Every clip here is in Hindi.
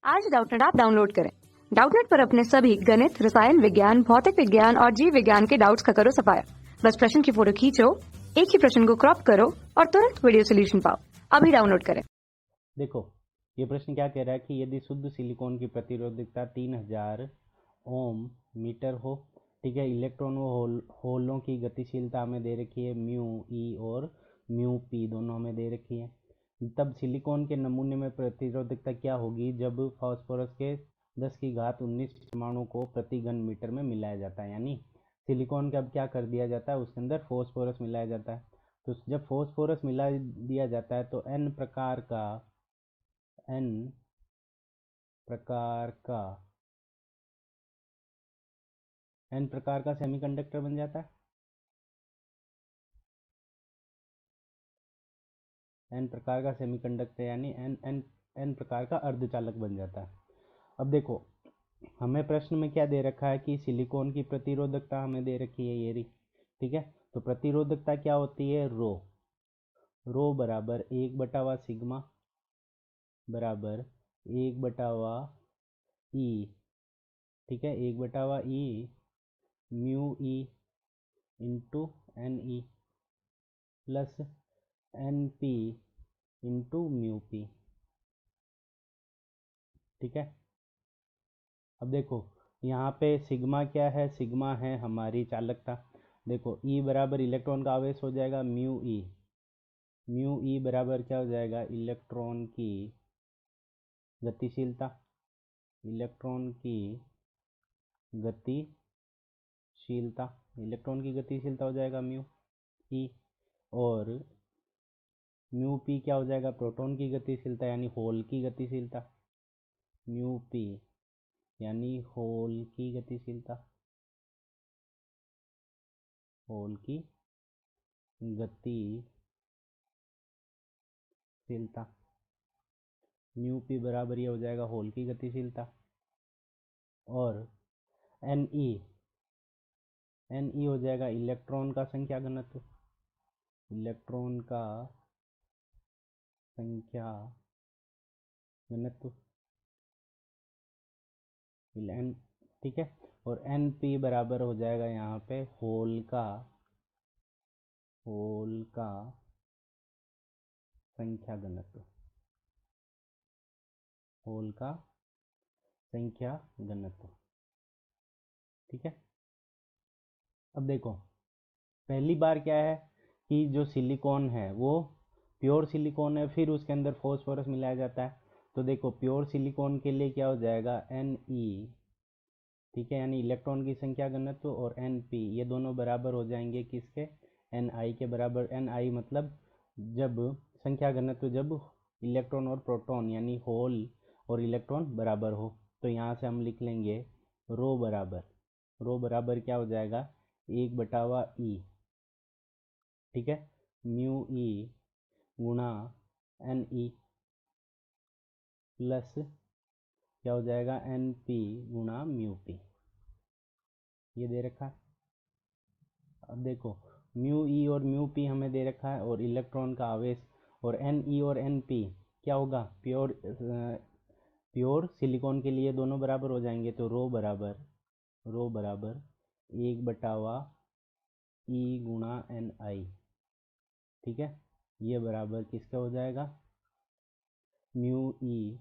आज डाउटनेट ऐप डाउनलोड करें। डाउटनेट पर अपने सभी गणित, रसायन विज्ञान, भौतिक विज्ञान और जीव विज्ञान के डाउट्स का करो सफाया। बस प्रश्न की फोटो खींचो, एक ही प्रश्न को क्रॉप करो और तुरंत वीडियो सोल्यूशन पाओ। अभी डाउनलोड करें। देखो, ये प्रश्न क्या कह रहा है कि यदि शुद्ध सिलिकॉन की प्रतिरोधकता 3000 ओम मीटर हो, ठीक है, इलेक्ट्रॉन व होलों की गतिशीलता हमें दे रखी है म्यू ई और म्यू पी दोनों हमें दे रखी है, तब सिलिकॉन के नमूने में प्रतिरोधकता क्या होगी जब फास्फोरस के 10⁻19 परमाणु को प्रति घन मीटर में मिलाया जाता है। यानी सिलिकॉन का अब क्या कर दिया जाता है, उसके अंदर फास्फोरस मिलाया जाता है। तो जब फास्फोरस मिला दिया जाता है तो एन प्रकार का एन प्रकार का सेमीकंडक्टर बन जाता है। एन प्रकार का सेमीकंडक्टर यानी एन प्रकार का अर्धचालक बन जाता है। अब देखो, हमें प्रश्न में क्या दे रखा है कि सिलिकॉन की प्रतिरोधकता हमें दे रखी है ये रही, ठीक है। तो प्रतिरोधकता क्या होती है, रो बराबर 1/सिग्मा बराबर 1/ई, ठीक है, 1/ई mu E into N E plus N P into mu P, ठीक है। अब देखो, यहाँ पे सिग्मा क्या है, सिग्मा है हमारी चालकता। देखो ई बराबर इलेक्ट्रॉन का आवेश हो जाएगा म्यू ई बराबर क्या हो जाएगा, इलेक्ट्रॉन की गतिशीलता, इलेक्ट्रॉन की गतिशीलता हो जाएगा म्यू ई, और म्यू पी क्या हो जाएगा, प्रोटॉन की गतिशीलता यानी होल की गतिशीलता, म्यू पी यानी होल की गतिशीलता, होल की गतिशीलता म्यू पी बराबर ये हो जाएगा होल की गतिशीलता, और एन ई हो जाएगा इलेक्ट्रॉन का संख्या घनत्व, इलेक्ट्रॉन का संख्या घनत्व एन, ठीक है। और एन पी बराबर हो जाएगा यहाँ पे होल का संख्या घनत्व, होल का संख्या घनत्व, ठीक है। अब देखो, पहली बार क्या है कि जो सिलिकॉन है वो प्योर सिलिकॉन है, फिर उसके अंदर फॉस्फोरस मिलाया जाता है। तो देखो, प्योर सिलिकॉन के लिए क्या हो जाएगा, एन ई, ठीक है, यानी इलेक्ट्रॉन की संख्या घनत्व और एन पी ये दोनों बराबर हो जाएंगे किसके, एन आई के बराबर। एन आई मतलब जब संख्या घनत्व जब इलेक्ट्रॉन और प्रोटॉन यानी होल और इलेक्ट्रॉन बराबर हो। तो यहाँ से हम लिख लेंगे रो बराबर क्या हो जाएगा, 1/ई, ठीक है, म्यू ई गुणा एन ई प्लस क्या हो जाएगा, एन पी गुणा म्यू पी, ये दे रखा है। अब देखो, म्यू ई और म्यू पी हमें दे रखा है, और इलेक्ट्रॉन का आवेश, और एन ई और एन पी क्या होगा, प्योर सिलिकॉन के लिए दोनों बराबर हो जाएंगे। तो रो बराबर 1/ई गुणा एन आई, ठीक है, ये बराबर किसका हो जाएगा, mu E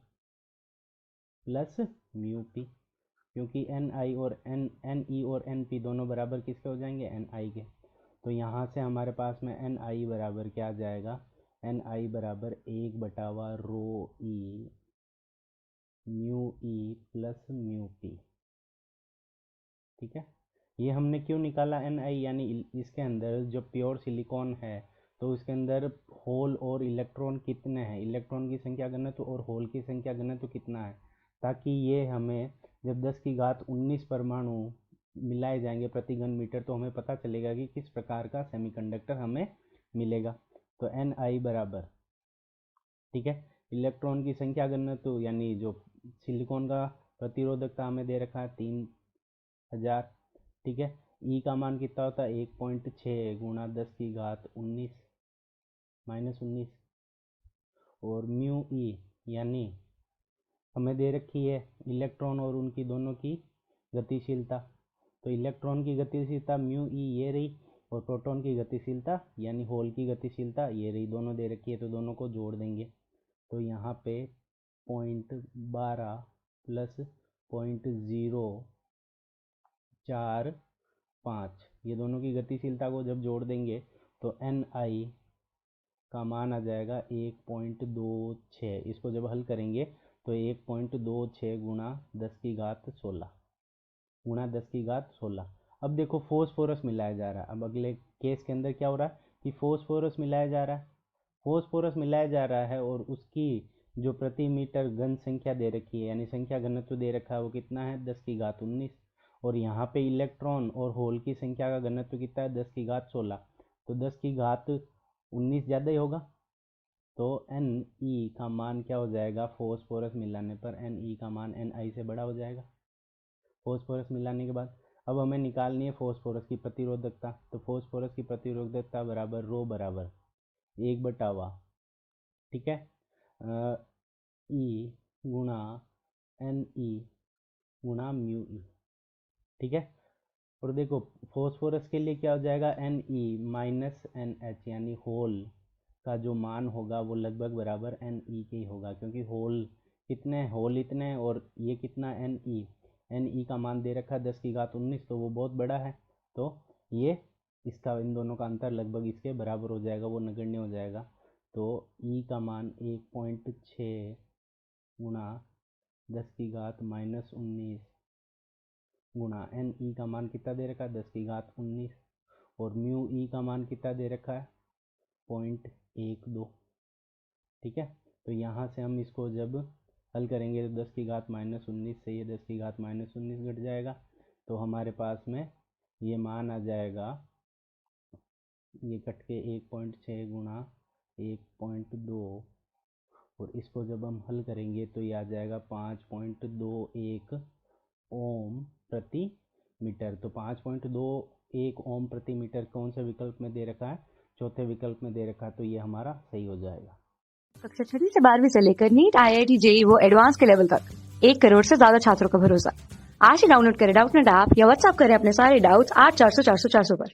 plus mu P, क्योंकि एन आई और एन ई और एन पी दोनों बराबर किसके हो जाएंगे, एन आई के। तो यहाँ से हमारे पास में एन आई बराबर क्या आ जाएगा, एन आई बराबर 1/रो E mu E plus mu P, ठीक है। ये हमने क्यों निकाला एन आई, यानी इसके अंदर जो प्योर सिलिकॉन है तो उसके अंदर होल और इलेक्ट्रॉन कितने हैं, इलेक्ट्रॉन की संख्या घनत्व और होल की संख्या घनत्व कितना है, ताकि ये हमें जब 10⁻19 परमाणु मिलाए जाएंगे प्रति घन मीटर तो हमें पता चलेगा कि किस प्रकार का सेमीकंडक्टर हमें मिलेगा। तो एन आई बराबर, ठीक है, इलेक्ट्रॉन की संख्या घनत्व यानी जो सिलिकॉन का प्रतिरोधकता हमें दे रखा है 3000, ठीक है। ई का मान कितना होता है, 1.6 गुणा 10⁻19 -19, और म्यू ई यानी हमें दे रखी है इलेक्ट्रॉन और उनकी दोनों की गतिशीलता। तो इलेक्ट्रॉन की गतिशीलता म्यू ई ये रही, और प्रोटॉन की गतिशीलता यानी होल की गतिशीलता ये रही, दोनों दे रखी है। तो दोनों को जोड़ देंगे तो यहाँ पे 0.12 प्लस 0.045, ये दोनों की गतिशीलता को जब जोड़ देंगे तो एन आई का मान आ जाएगा 1.26। इसको जब हल करेंगे तो 1.26 गुणा 10 की घात 16 गुणा 10 की घात 16। अब देखो फोस्फोरस मिलाया जा रहा है। अब अगले केस के अंदर क्या हो रहा है कि फोस्फोरस मिलाया जा रहा है। फोस्फोरस मिलाया जा रहा है और उसकी जो प्रति मीटर घन संख्या दे रखी है, यानी संख्या घनत्व दे रखा है, वो कितना है 10 की घात 19। और यहाँ पे इलेक्ट्रॉन और होल की संख्या का घनत्व कितना है 10 की घात 16। तो 10 की घात 19 ज़्यादा ही होगा। तो एन ई का मान क्या हो जाएगा, फोस्फोरस मिलाने पर एन ई का मान एन आई से बड़ा हो जाएगा। फोस्फोरस मिलाने के बाद अब हमें निकालनी है फोस्फोरस की प्रतिरोधकता। तो फोस्फोरस की प्रतिरोधकता बराबर रो बराबर 1/वा, ठीक है, ई गुणा एन ई गुणा म्यू ई, ठीक है। और देखो फोस्फोरस के लिए क्या हो जाएगा, N E minus N H, यानी होल का जो मान होगा वो लगभग बराबर एन ई के ही होगा, क्योंकि होल कितने, होल इतने हैं और ये कितना एन ई का मान दे रखा है 10 की घात 19, तो वो बहुत बड़ा है। तो ये इसका इन दोनों का अंतर लगभग इसके बराबर हो जाएगा, वो नगण्य हो जाएगा। तो ई का मान 1.6 गुणा 10 की घात -19 गुणा एन ई का मान कितना दे रखा है 10 की घात 19, और म्यू ई का मान कितना दे रखा है 0.12, ठीक है। तो यहाँ से हम इसको जब हल करेंगे तो 10 की घात -19 से ये 10 की घात -19 घट जाएगा। तो हमारे पास में ये मान आ जाएगा, ये कट के 1.6 गुणा 1.2, और इसको जब हम हल करेंगे तो ये आ जाएगा 5.21 ओम प्रति मीटर। तो 5.21 ओम प्रति मीटर कौन से विकल्प में दे रखा है, चौथे विकल्प में दे रखा है। तो ये हमारा सही हो जाएगा। कक्षा 6 से 12वीं से लेकर नीट, IIT, JEE वो एडवांस के लेवल तक 1 करोड़ से ज्यादा छात्रों का भरोसा। आज ही डाउनलोड करें डाउटनेट ऐप या व्हाट्सएप करें अपने सारे डाउट्स 8400 400 400 पर।